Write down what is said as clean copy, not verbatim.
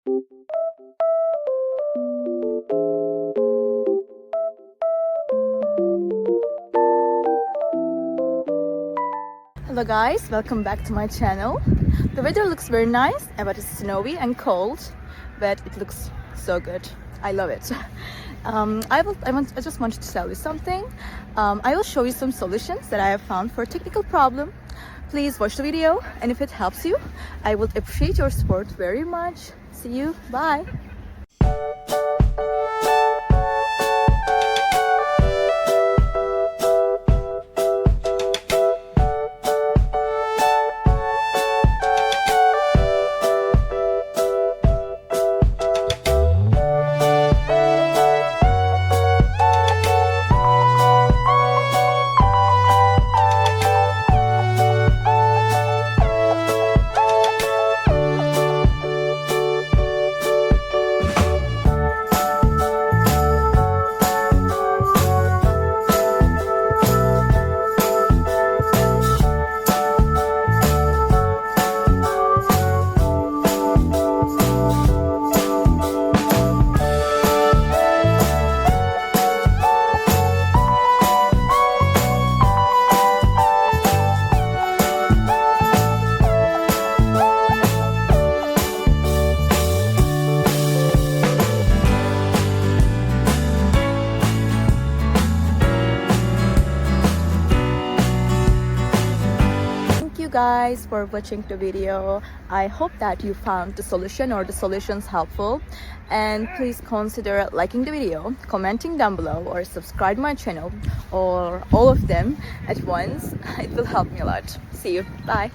Hello guys, welcome back to my channel. The weather looks very nice, but it's snowy and cold, but it looks so good. I love it. I just wanted to tell you something. I will show you some solutions that I have found for a technical problem. Please watch the video, and if it helps you, I would appreciate your support very much. See you, bye. Guys for watching the video. I hope that you found the solution or the solutions helpful, and please consider liking the video, commenting down below, or subscribe my channel, or all of them at once. It will help me a lot. See you, bye.